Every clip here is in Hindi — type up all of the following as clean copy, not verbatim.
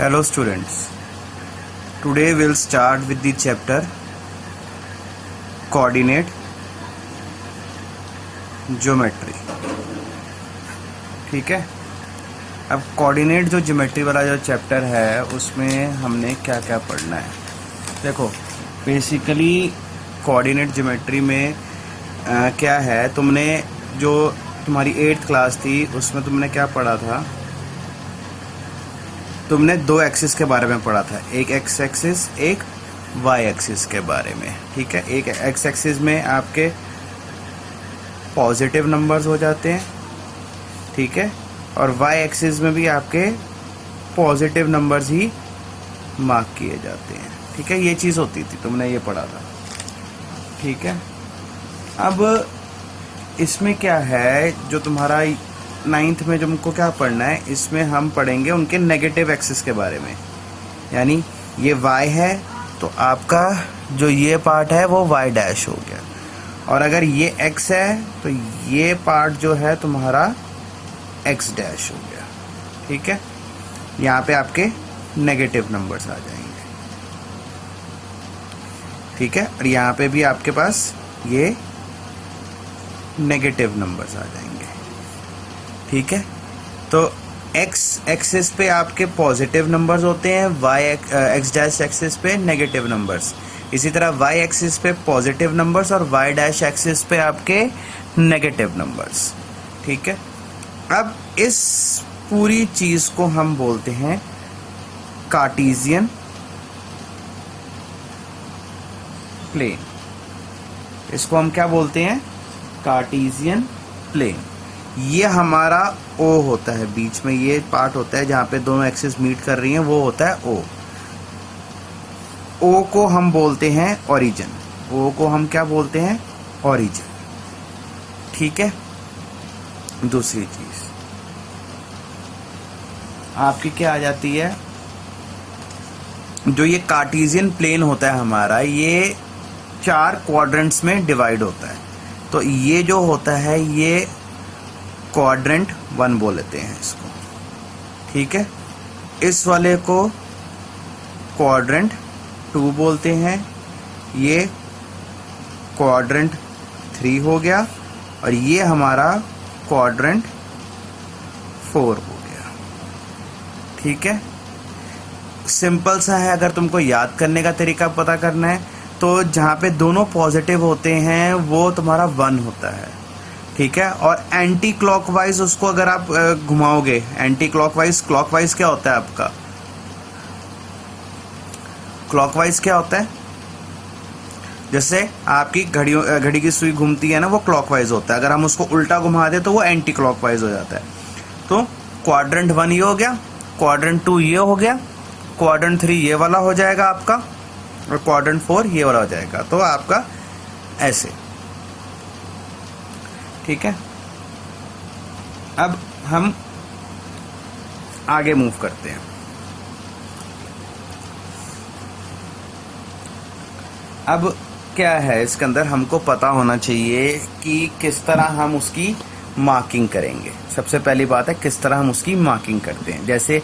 Hello students, today we'll start with the chapter coordinate geometry. ठीक है, अब कोऑर्डिनेट जो ज्योमेट्री वाला जो चैप्टर है उसमें हमने क्या क्या पढ़ना है. देखो बेसिकली कोऑर्डिनेट ज्योमेट्री में क्या है, तुमने जो तुम्हारी 8th क्लास थी उसमें तुमने क्या पढ़ा था, तुमने दो एक्सिस के बारे में पढ़ा था, एक एक्स एक्सिस एक वाई एक्सिस के बारे में. ठीक है, एक एक्स एक्सिस में आपके पॉजिटिव नंबर्स हो जाते हैं, ठीक है, और वाई एक्सिस में भी आपके पॉजिटिव नंबर्स ही मार्क किए जाते हैं. ठीक है, ये चीज़ होती थी, तुमने ये पढ़ा था. ठीक है, अब इसमें क्या है, जो तुम्हारा 9th में जो हमको क्या पढ़ना है, इसमें हम पढ़ेंगे उनके नेगेटिव एक्सिस के बारे में. यानी ये y है तो आपका जो ये पार्ट है वो y डैश हो गया, और अगर ये x है तो ये पार्ट जो है तुम्हारा x डैश हो गया. ठीक है, यहाँ पे आपके नेगेटिव नंबर्स आ जाएंगे. ठीक है, और यहाँ पे भी आपके पास ये नेगेटिव नंबर्स आ जाएंगे. ठीक है, तो x एक्सिस पे आपके पॉजिटिव नंबर्स होते हैं, x डैश एक्सिस पे नेगेटिव नंबर्स. इसी तरह y एक्सिस पे पॉजिटिव नंबर्स और y डैश एक्सिस पे आपके नेगेटिव नंबर्स. ठीक है, अब इस पूरी चीज को हम बोलते हैं कार्टेशियन प्लेन. इसको हम क्या बोलते हैं, कार्टेशियन प्लेन. ये हमारा O होता है, बीच में ये पार्ट होता है जहां पे दोनों एक्सिस मीट कर रही हैं, वो होता है O. O को हम बोलते हैं ओरिजिन. O को हम क्या बोलते हैं, ओरिजिन. ठीक है, दूसरी चीज आपकी क्या आ जाती है, जो ये कार्टेशियन प्लेन होता है हमारा, ये 4 क्वाड्रेंट्स में डिवाइड होता है. तो ये जो होता है ये क्वाड्रेंट 1 बोल लेते हैं इसको. ठीक है, इस वाले को क्वाड्रेंट 2 बोलते हैं, ये क्वाड्रेंट 3 हो गया, और ये हमारा क्वाड्रेंट 4 हो गया. ठीक है, सिंपल सा है. अगर तुमको याद करने का तरीका पता करना है तो जहां पे दोनों पॉजिटिव होते हैं वो तुम्हारा 1 होता है. ठीक है, और एंटी क्लॉकवाइज उसको अगर आप घुमाओगे, एंटी क्लॉकवाइज, क्लॉकवाइज क्या होता है आपका, क्लॉकवाइज क्या होता है, जैसे आपकी घड़ी की सुई घूमती है ना, वो क्लॉकवाइज होता है. अगर हम उसको उल्टा घुमा दे तो वो एंटी क्लॉकवाइज हो जाता है. तो क्वाड्रेंट 1 ये हो गया, क्वाड्रेंट 2 ये हो गया, क्वाड्रेंट 3 ये वाला हो जाएगा आपका, और क्वाड्रेंट 4 ये वाला हो जाएगा. तो आपका ऐसे. ठीक है, अब हम आगे मूव करते हैं. अब क्या है, इसके अंदर हमको पता होना चाहिए कि किस तरह हम उसकी मार्किंग करेंगे. सबसे पहली बात है किस तरह हम उसकी मार्किंग करते हैं. जैसे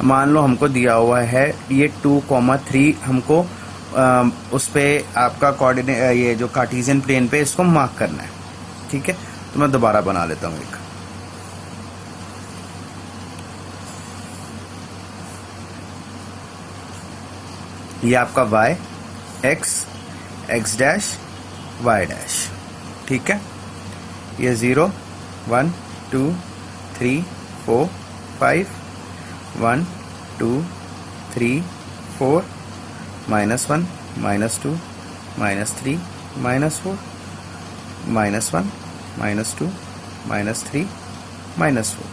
मान लो हमको दिया हुआ है ये 2,3 हमको उस पे आपका कोऑर्डिनेट, ये जो कार्टेशियन प्लेन पे इसको मार्क करना है. ठीक है, तो मैं दोबारा बना लेता हूं एक. ये आपका y, x, x dash, y dash. ठीक है, ये 0, 1, 2, 3, 4, 5, 1, 2, 3, 4, -1, -2, -3, -4, -1, -2, -3, -4.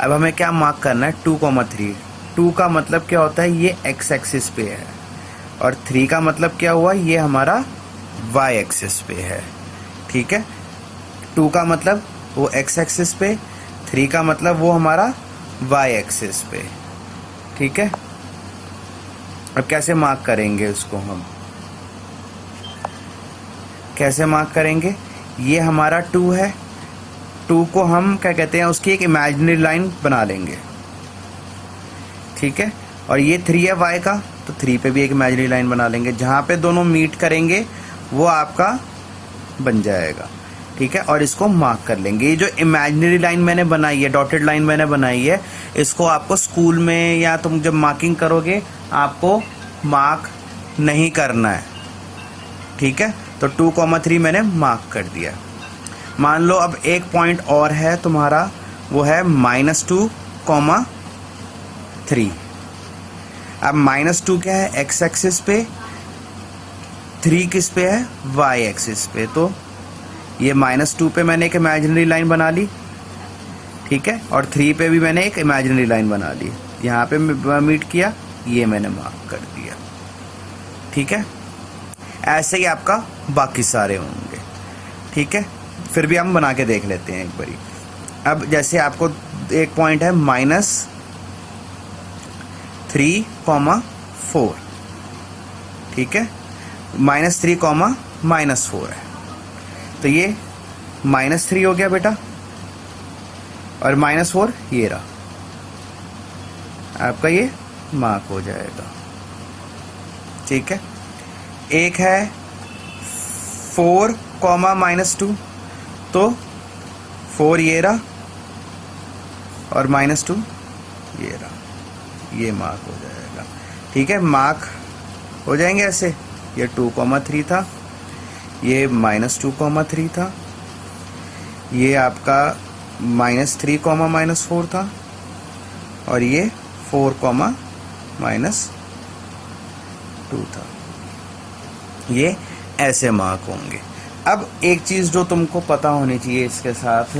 अब हमें क्या मार्क करना है, 2,3. 2 का मतलब क्या होता है, ये x एक्सिस पे है, और 3 का मतलब क्या हुआ, ये हमारा y एक्सिस पे है. ठीक है, 2 का मतलब वो x एक्सिस पे, 3 का मतलब वो हमारा y एक्सिस पे. ठीक है, अब कैसे मार्क करेंगे उसको, हम कैसे मार्क करेंगे, ये हमारा 2 है, 2 को हम क्या कहते हैं, उसकी एक इमेजिनरी लाइन बना लेंगे. ठीक है, और ये 3 है y का, तो 3 पे भी एक इमेजिनरी लाइन बना लेंगे, जहाँ पे दोनों मीट करेंगे वो आपका बन जाएगा, ठीक है। और इसको मार्क कर लेंगे। ये जो इमेजिनरी लाइन मैंने बनाई है, डॉटेड लाइन मैंने बनाई है, इसको आपको स्कूल में या तुम जब मार्किंग करोगे आपको मार्क नहीं करना है, ठीक है। तो 2,3 मैंने मार्क कर दिया। मान लो अब एक पॉइंट और है तुम्हारा, वो है -2,3। अब -2 क्या है, x एक्सिस पे, 3 किस पे है, y एक्सिस पे। तो ये -2 पे मैंने एक इमेजिनरी लाइन बना ली, ठीक है, और 3 पे भी मैंने एक इमेजिनरी लाइन बना ली। यहाँ पे मीट किया, ये मैंने मार्क कर दिया, ठीक है। ऐसे ही आपका बाकी सारे होंगे, ठीक है। फिर भी हम बना के देख लेते हैं एक बारी। अब जैसे आपको एक पॉइंट है -3,4, ठीक है, -3, -4 है, तो ये -3 हो गया बेटा, और -4 ये रहा, आपका ये मार्क हो जाएगा, ठीक है। एक है 4, -2, तो 4 ये रहा और -2 ये रहा, ये मार्क हो जाएगा, ठीक है। मार्क हो जाएंगे ऐसे। ये 2,3 था, ये -2,3 था, ये आपका -3, -4 था, और ये 4, -2 था। ये ऐसे मार्क होंगे। अब एक चीज़ जो तुमको पता होनी चाहिए इसके साथ,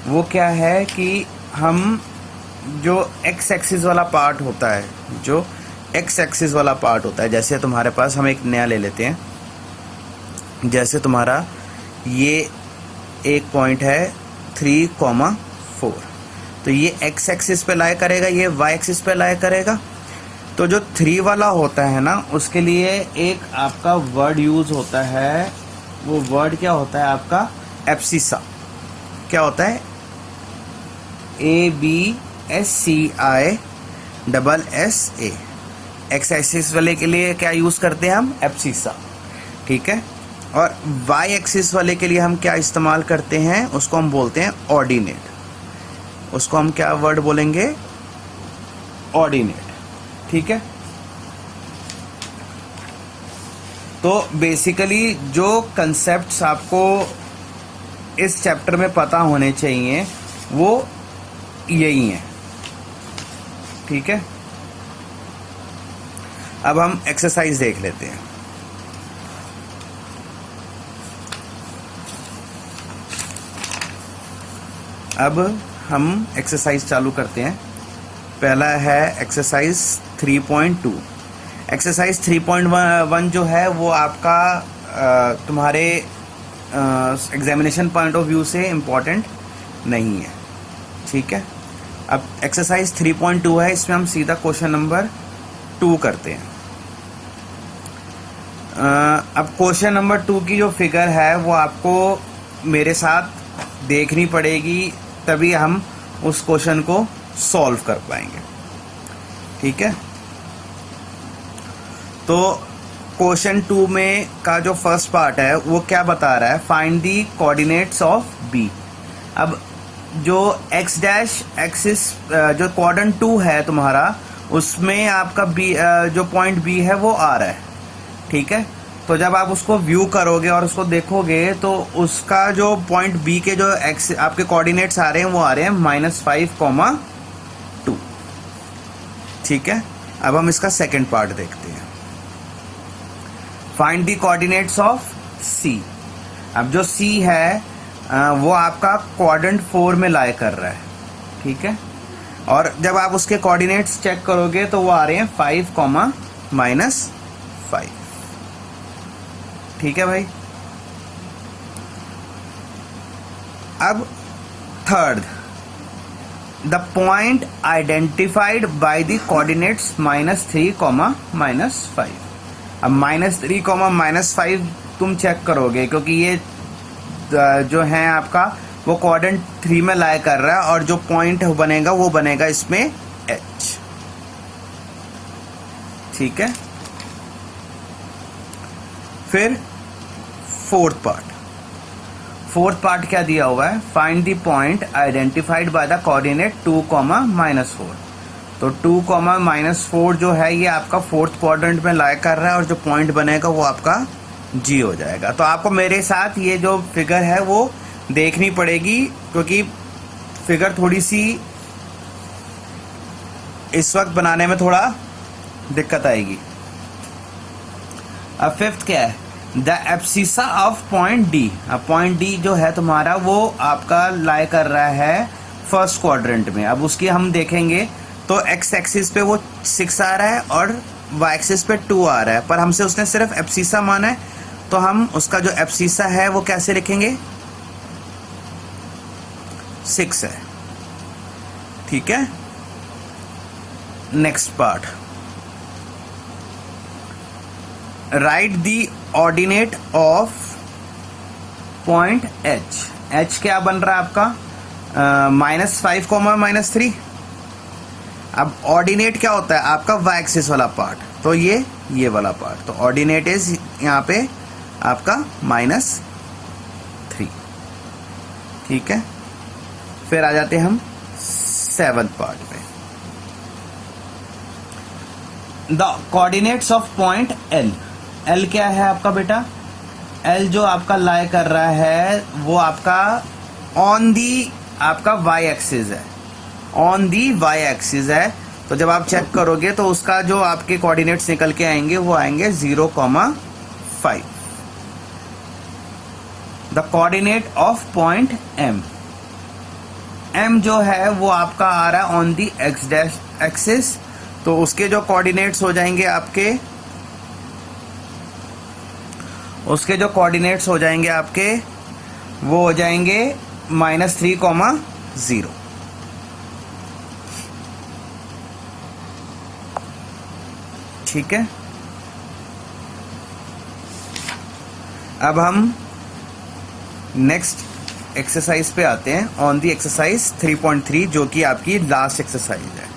वो क्या है कि हम जो x एक्सिस वाला पार्ट होता है, जो x एक्सिस वाला पार्ट होता है, जैसे तुम्हारे पास, हम एक नया ले लेते हैं, जैसे तुम्हारा ये एक पॉइंट है 3,4, तो ये x एक्सिस पे लाई करेगा, ये y एक्सिस पे लाई करेगा। तो जो 3 वाला होता है ना, उसके लिए एक आपका वर्ड यूज होता है, वो वर्ड क्या होता है आपका, एब्सिसा। क्या होता है, ABSCISSA। एक्स एक्सिस वाले के लिए क्या यूज करते हैं हम, एब्सिसा, ठीक है। और y एक्सिस वाले के लिए हम क्या इस्तेमाल करते हैं, उसको हम बोलते हैं ऑर्डिनेट। उसको हम क्या वर्ड बोलेंगे, ऑर्डिनेट, ठीक है। तो बेसिकली जो कंसेप्ट्स आपको इस चैप्टर में पता होने चाहिए वो यही हैं, ठीक है। अब हम एक्सरसाइज देख लेते हैं। अब हम एक्सरसाइज चालू करते हैं। पहला है एक्सरसाइज 3.2। एक्सरसाइज 3.1 जो है वो आपका तुम्हारे एग्जामिनेशन पॉइंट ऑफ व्यू से इम्पोर्टेंट नहीं है, ठीक है। अब एक्सरसाइज 3.2 है, इसमें हम सीधा क्वेश्चन नंबर 2 करते हैं। अब क्वेश्चन नंबर 2 की जो फिगर है वो आपको मेरे साथ देखनी पड़ेगी, तभी हम उस क्वेश्चन को सॉल्व कर पाएंगे, ठीक है। तो क्वेश्चन 2 में का जो फर्स्ट पार्ट है वो क्या बता रहा है, find the coordinates of B. अब जो x डैश एक्सिस जो क्वाड्रेंट 2 है तुम्हारा, उसमें आपका बी जो पॉइंट बी है वो आ रहा है, ठीक है। तो जब आप उसको व्यू करोगे और उसको देखोगे तो उसका जो पॉइंट बी के जो एक्स आपके कोऑर्डिनेट्स आ रहे हैं वो आ रहे हैं -5,2, ठीक है। अब हम इसका सेकंड पार्ट देखते हैं, फाइंड दी कोऑर्डिनेट्स ऑफ सी। अब जो सी है वो आपका क्वाड्रेंट 4 में लाई कर रहा है, ठीक है। और जब आप उसके कोऑर्डिनेट्स चेक करोगे तो वो आ रहे हैं 5, -5, ठीक है भाई। अब third, the point identified by the coordinates -3, -5। अब -3, -5 तुम चेक करोगे, क्योंकि ये जो है आपका वो क्वाड्रेंट 3 में लाई कर रहा है, और जो पॉइंट बनेगा वो बनेगा इसमें H, ठीक है। फिर फोर्थ पार्ट क्या दिया हुआ है, find the point identified by the coordinate 2, -4। तो 2, -4 जो है ये आपका फोर्थ क्वाड्रेंट में लाई कर रहा है और जो पॉइंट बनेगा वो आपका जी हो जाएगा। तो आपको मेरे साथ ये जो फिगर है वो देखनी पड़ेगी, क्योंकि फिगर थोड़ी सी इस वक्त बनाने में थोड़ा दिक्कत आएगी। अब फिफ्थ क्या है, the abscissa of point D. अब पॉइंट डी जो है तुम्हारा वो आपका लाई कर रहा है फर्स्ट क्वाड्रेंट में। अब उसकी हम देखेंगे तो एक्स एक्सिस पे वो 6 आ रहा है और वाई एक्सिस पे 2 आ रहा है, पर हमसे उसने सिर्फ एब्सिसा माना है, तो हम उसका जो एब्सिसा है वो कैसे लिखेंगे, 6 है, ठीक है। Next part, right the ordinate of point H. H क्या बन रहा है आपका, -5, -3। अब ऑर्डिनेट क्या होता है आपका, वाई एक्सिस वाला पार्ट, तो ये वाला पार्ट, तो ऑर्डिनेट इज यहाँ पे आपका -3, ठीक है। फिर आ जाते हैं हम 7th पार्ट पे, the coordinates of point L. L क्या है आपका बेटा, एल जो आपका लाई कर रहा है वो आपका ऑन दी आपका वाई एक्सिस है, ऑन दी वाई एक्सिस है। तो जब आप चेक करोगे तो उसका जो आपके कोऑर्डिनेट्स निकल के आएंगे वो आएंगे 0,5। The coordinate of point M. M जो है वो आपका आ रहा है on the X dash axis, तो उसके जो कोऑर्डिनेट्स हो जाएंगे आपके, उसके जो कोऑर्डिनेट्स हो जाएंगे आपके वो हो जाएंगे -3,0, ठीक है। अब हम नेक्स्ट एक्सरसाइज पे आते हैं, ऑन दी एक्सरसाइज 3.3, जो कि आपकी लास्ट एक्सरसाइज है,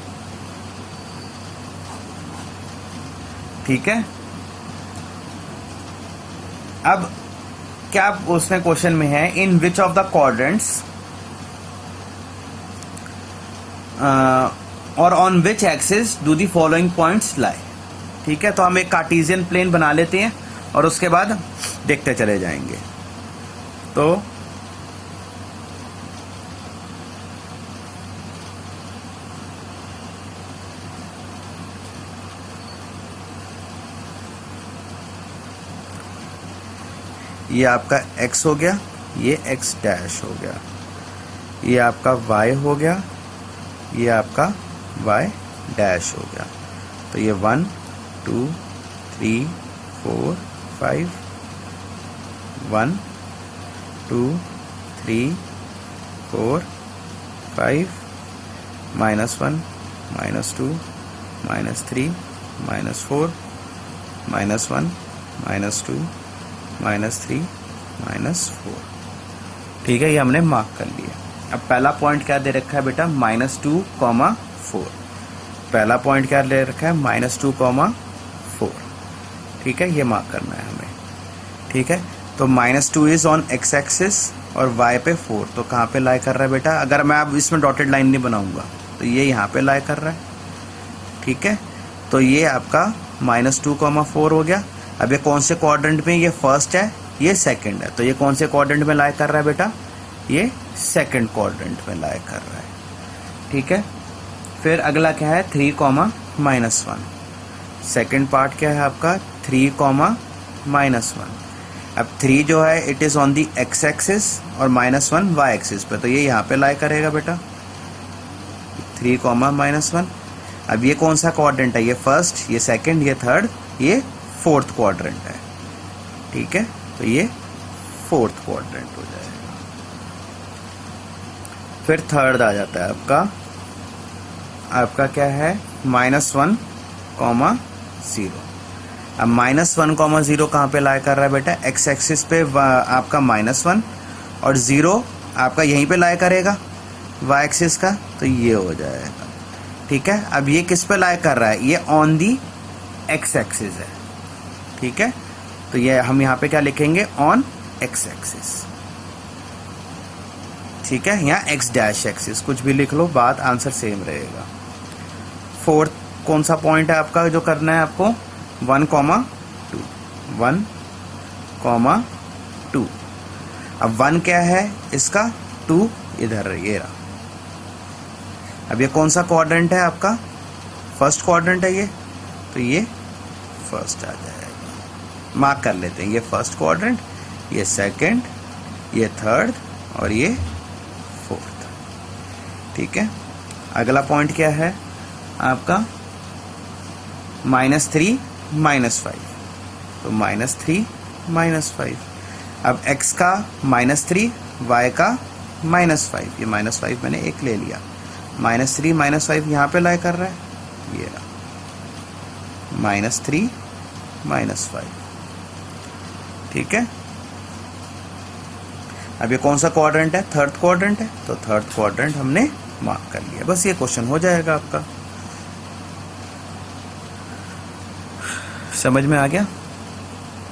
ठीक है। अब क्या उसमें क्वेश्चन में है, इन विच ऑफ द क्वाड्रेंट्स और on which axis do the following points लाई, ठीक है। तो हम एक कार्टेशियन प्लेन बना लेते हैं और उसके बाद देखते चले जाएंगे। तो ये आपका x हो गया, ये x डैश हो गया, ये आपका y हो गया, ये आपका y डैश हो गया। तो ये 1 2 3 4 5, 1 2 3 4 5, -1 -2 -3 -4, -1 -2 -3 -4, ठीक है। ये हमने मार्क कर लिया। अब पहला पॉइंट क्या दे रखा है बेटा, -2,4। पहला पॉइंट क्या दे रखा है, -2,4, ठीक है। ये मार्क करना है हमें, ठीक है। तो -2 इज ऑन x एक्सिस और y पे 4, तो कहाँ पे लाई कर रहा है बेटा, अगर मैं अब इसमें डॉटेड लाइन नहीं बनाऊंगा तो ये यहाँ पे लाई कर रहा है, ठीक है। तो ये आपका -2,4 हो गया। अब ये कौन से क्वाड्रेंट में, ये फर्स्ट है, ये सेकंड है, तो ये कौन से क्वाड्रेंट में लाई कर रहा है बेटा, ये सेकंड क्वाड्रेंट में लाई कर रहा है, ठीक है। फिर अगला क्या है, 3,-1। सेकंड पार्ट क्या है आपका, 3,-1। अब 3 जो है it is on the x axis और -1 y एक्सिस पे, तो ये यहाँ पे लाई करेगा बेटा, 3,-1। अब ये कौन सा क्वाड्रेंट है, ये फर्स्ट, ये सेकंड, ये थर्ड, ये फोर्थ क्वाड्रेंट है, ठीक है। तो ये फोर्थ क्वाड्रेंट हो जाएगा। फिर थर्ड आ जाता है आपका क्या है, -1,0। अब -1,0 कहाँ पे लाई कर रहा है बेटा, x एक्सिस पे आपका -1 और 0 आपका यहीं पे लाई करेगा y एक्सिस का, तो ये हो जाएगा, ठीक है। अब ये किस पे लाई कर रहा है, ये ऑन दी एक्स एक्सिस है, ठीक है। तो ये हम यहाँ पे क्या लिखेंगे, ऑन एक्स एक्सिस, ठीक है। यहाँ एक्स डैश एक्सिस कुछ भी लिख लो, बात आंसर सेम रहेगा। फोर्थ कौन सा पॉइंट है आपका जो करना है आपको, 1,2, 1,2। अब 1 क्या है इसका, 2 इधर ये रहा। अब ये कौन सा क्वाड्रेंट है आपका, फर्स्ट क्वाड्रेंट है ये, तो ये फर्स्ट आ जाएगा। मार्क कर लेते हैं, ये फर्स्ट क्वाड्रेंट, ये सेकंड, ये थर्ड और ये फोर्थ, ठीक है। अगला पॉइंट क्या है आपका, -3 -5, तो -3 -5। अब x का -3, y का -5, ये -5 मैंने एक ले लिया, -3 -5 यहाँ पे लाई कर रहा है, ये रहा -3 -5, ठीक है। अब ये कौन सा क्वाड्रेंट है, थर्ड क्वाड्रेंट है, तो थर्ड क्वाड्रेंट हमने मार्क कर लिया। बस ये क्वेश्चन हो जाएगा आपका। समझ में आ गया,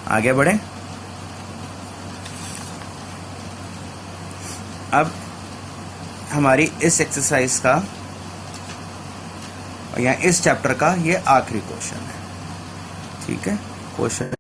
आगे बढ़े। अब हमारी इस एक्सरसाइज का और यहाँ इस चैप्टर का ये आखिरी क्वेश्चन है, ठीक है। क्वेश्चन